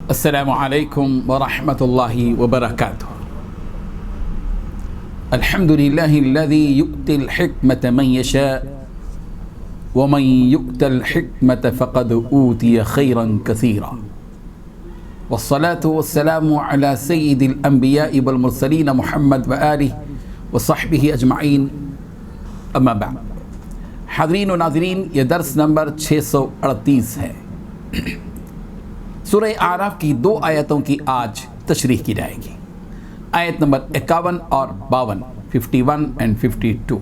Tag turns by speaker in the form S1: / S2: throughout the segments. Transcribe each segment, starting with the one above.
S1: السلام علیکم ورحمۃ اللہ وبرکاتہ۔ الحمد للہ الذی یؤتی الحکمۃ من یشاء ومن یؤت الحکمۃ فقد اوتی خیرا کثیرا، والصلاة والسلام علی سید الانبیاء والمرسلین محمد وآلہ وصحبہ اجمعین، اما بعد۔ حاضرین و ناظرین، یہ درس نمبر 638 ہے۔ سورہ اعراف کی 2 آیتوں کی آج تشریح کی جائے گی، آیت نمبر 51 اور 52، 51 and 52۔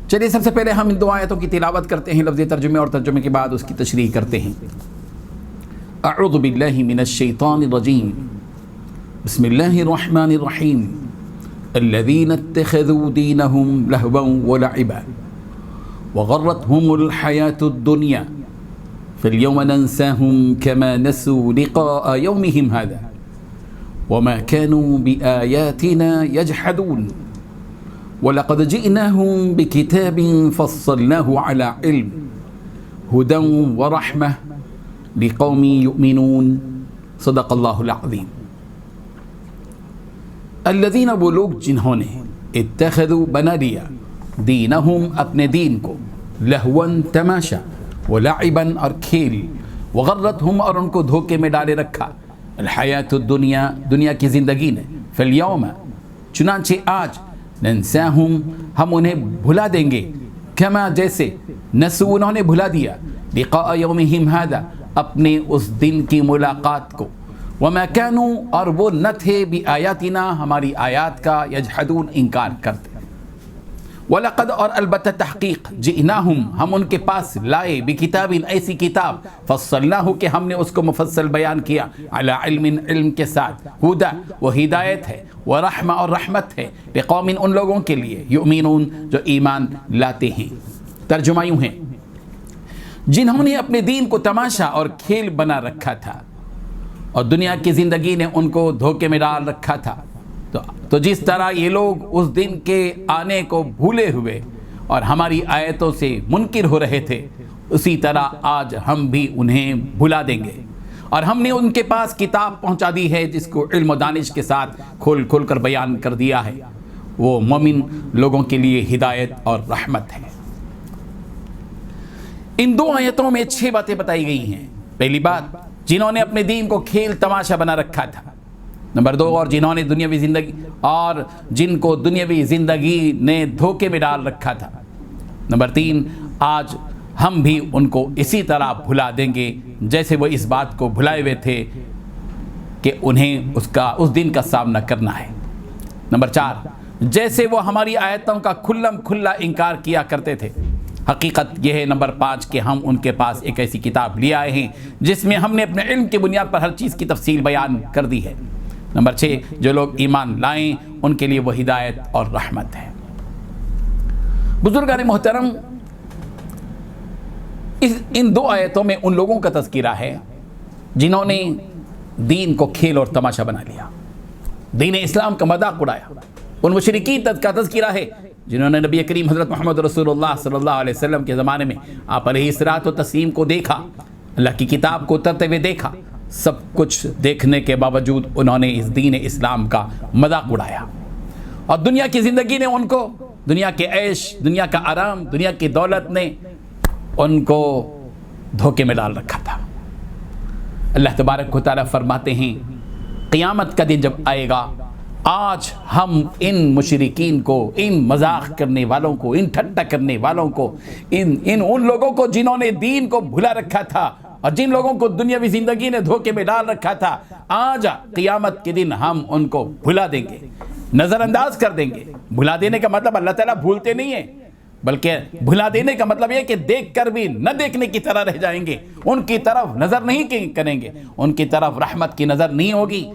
S1: چلیے سب سے پہلے ہم ان 2 آیتوں کی تلاوت کرتے ہیں، لفظی ترجمے اور ترجمے کے بعد اس کی تشریح کرتے ہیں۔ اعوذ باللہ من الشیطان الرجیم، بسم اللہ الرحمن الرحیم۔ الذین اتخذوا دینہم لہوا ولعبا وغرتهم الحیاة الدنیا فاليوم ننساهم كما نسوا لقاء يومهم هذا وما كانوا بآياتنا يجحدون ولقد جئناهم بكتاب فصلناه على علم هدى ورحمة لقوم يؤمنون، صدق اللہ العظیم۔ الذین، وہ لوگ جنہوں نے اتخذوا بنا لیا، دینہم اپنے دین کو، لہون تماشا، ولعباً اور کھیل، وغرتہم اور ان کو دھوکے میں ڈالے رکھا، الحیات الدنیا، دنیا کی زندگی نے، فالیوم چنانچہ آج، ننساہم ہم انہیں بھلا دیں گے، کما جیسے، نسو انہوں نے بھلا دیا، لقاء یومہم ھذا اپنے اس دن کی ملاقات کو، وما کانوا اور وہ نہ تھے بآیاتنا ہماری آیات کا، یجحدون انکار کرتے۔ وَلَقَدْ اور البتہ تحقیق، جئناہم ہم ان کے پاس لائے، بکتاب ایسی کتاب، فصلناہ کہ ہم نے اس کو مفصل بیان کیا، علی علم علم کے ساتھ، ہدا وہ ہدایت ہے، ورحمہ اور رحمت ہے، لقوم ان لوگوں کے لیے، یؤمنون جو ایمان لاتے ہیں۔ ترجمہ یوں ہے، جنہوں نے اپنے دین کو تماشا اور کھیل بنا رکھا تھا اور دنیا کی زندگی نے ان کو دھوکے میں ڈال رکھا تھا، تو جس طرح یہ لوگ اس دن کے آنے کو بھولے ہوئے اور ہماری آیتوں سے منکر ہو رہے تھے، اسی طرح آج ہم بھی انہیں بھلا دیں گے، اور ہم نے ان کے پاس کتاب پہنچا دی ہے جس کو علم و دانش کے ساتھ کھول کھول کر بیان کر دیا ہے، وہ مومن لوگوں کے لیے ہدایت اور رحمت ہے۔ ان 2 آیتوں میں 6 باتیں بتائی گئی ہیں۔ پہلی بات، جنہوں نے اپنے دین کو کھیل تماشا بنا رکھا تھا۔ نمبر 2، اور جنہوں نے دنیاوی زندگی اور جن کو دنیاوی زندگی نے دھوکے میں ڈال رکھا تھا۔ نمبر 3، آج ہم بھی ان کو اسی طرح بھلا دیں گے جیسے وہ اس بات کو بھلائے ہوئے تھے کہ انہیں اس دن کا سامنا کرنا ہے۔ نمبر 4، جیسے وہ ہماری آیتوں کا کھلم کھلا انکار کیا کرتے تھے، حقیقت یہ ہے نمبر 5 کہ ہم ان کے پاس ایک ایسی کتاب لے آئے ہیں جس میں ہم نے اپنے علم کی بنیاد پر ہر چیز کی تفصیل بیان کر دی ہے۔ نمبر 6، جو لوگ ایمان لائیں ان کے لیے وہ ہدایت اور رحمت ہے۔ بزرگان محترم، ان 2 آیتوں میں ان لوگوں کا تذکرہ ہے جنہوں نے دین کو کھیل اور تماشا بنا لیا، دین اسلام کا مذاق اڑایا۔ ان مشرکین کا تذکرہ ہے جنہوں نے نبی کریم حضرت محمد رسول اللہ صلی اللہ علیہ وسلم کے زمانے میں آپ علیہ الصلوۃ والتسلیم کو دیکھا، اللہ کی کتاب کو اترتے ہوئے دیکھا، سب کچھ دیکھنے کے باوجود انہوں نے اس دین اسلام کا مذاق اڑایا، اور دنیا کی زندگی نے ان کو، دنیا کے عیش، دنیا کا آرام، دنیا کی دولت نے ان کو دھوکے میں ڈال رکھا تھا۔ اللہ تبارک و تعالیٰ فرماتے ہیں، قیامت کا دن جب آئے گا، آج ہم ان مشرکین کو، ان مذاق کرنے والوں کو، ان ٹھٹا کرنے والوں کو، ان لوگوں کو جنہوں نے دین کو بھلا رکھا تھا اور جن لوگوں کو دنیاوی زندگی نے دھوکے میں ڈال رکھا تھا، آج قیامت کے دن ہم ان کو بھلا دیں گے، نظر انداز کر دیں گے۔ بھلا دینے کا مطلب اللہ تعالیٰ بھولتے نہیں ہیں، بلکہ بھلا دینے کا مطلب یہ کہ دیکھ کر بھی نہ دیکھنے کی طرح رہ جائیں گے، ان کی طرف نظر نہیں کریں گے، ان کی طرف رحمت کی نظر نہیں ہوگی،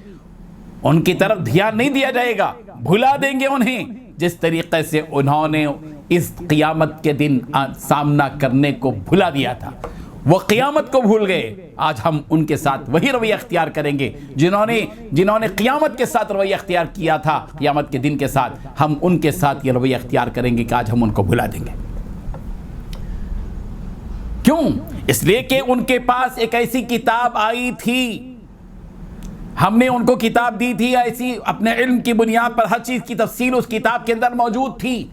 S1: ان کی طرف دھیان نہیں دیا جائے گا، بھلا دیں گے انہیں جس طریقے سے انہوں نے اس قیامت کے دن سامنا کرنے کو بھلا دیا تھا۔ وہ قیامت کو بھول گئے، آج ہم ان کے ساتھ وہی رویہ اختیار کریں گے جنہوں نے قیامت کے ساتھ رویہ اختیار کیا تھا، قیامت کے دن کے ساتھ ہم ان کے ساتھ یہ رویہ اختیار کریں گے کہ آج ہم ان کو بھلا دیں گے۔ کیوں؟ اس لیے کہ ان کے پاس ایک ایسی کتاب آئی تھی، ہم نے ان کو کتاب دی تھی ایسی، اپنے علم کی بنیاد پر ہر چیز کی تفصیل اس کتاب کے اندر موجود تھی،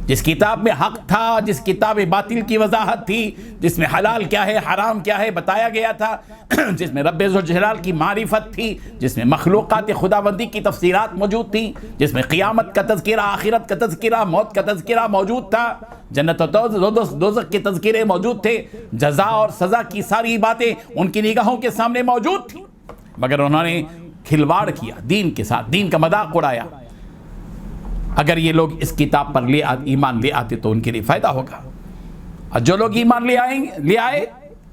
S1: جس کتاب میں حق تھا، جس کتاب میں باطل کی وضاحت تھی، جس میں حلال کیا ہے حرام کیا ہے بتایا گیا تھا، جس میں رب ذوالجلال کی معرفت تھی، جس میں مخلوقات خداوندی کی تفسیرات موجود تھیں، جس میں قیامت کا تذکرہ، آخرت کا تذکرہ، موت کا تذکرہ موجود تھا، جنت و دوزخ کے تذکرے موجود تھے، جزا اور سزا کی ساری باتیں ان کی نگاہوں کے سامنے موجود تھیں، مگر انہوں نے کھلواڑ کیا دین کے ساتھ، دین کا مذاق اڑایا۔ اگر یہ لوگ اس کتاب پر ایمان لے آتے تو ان کے لیے فائدہ ہوگا، اور جو لوگ ایمان لے آئے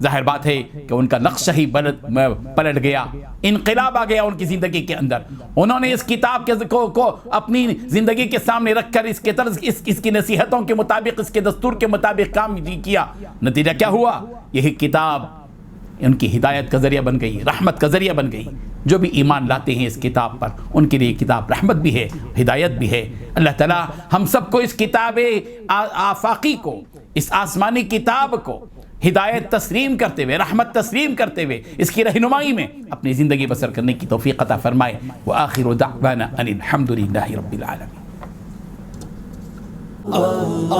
S1: ظاہر بات ہے کہ ان کا نقشہ ہی پلٹ گیا، انقلاب آ گیا ان کی زندگی کے اندر۔ انہوں نے اس کتاب کو اپنی زندگی کے سامنے رکھ کر اس کے طرز اس کی نصیحتوں کے مطابق، اس کے دستور کے مطابق کام کیا، نتیجہ کیا ہوا؟ یہی کتاب ان کی ہدایت کا ذریعہ بن گئی، رحمت کا ذریعہ بن گئی۔ جو بھی ایمان لاتے ہیں اس کتاب پر ان کے لیے کتاب رحمت بھی ہے، ہدایت بھی ہے۔ اللہ تعالی ہم سب کو اس کتاب آفاقی کو، اس آسمانی کتاب کو ہدایت تسلیم کرتے ہوئے، رحمت تسلیم کرتے ہوئے، اس کی رہنمائی میں اپنی زندگی بسر کرنے کی توفیق عطا فرمائے۔ وآخر دعوانا ان الحمد للہ رب العالمین۔
S2: اللہ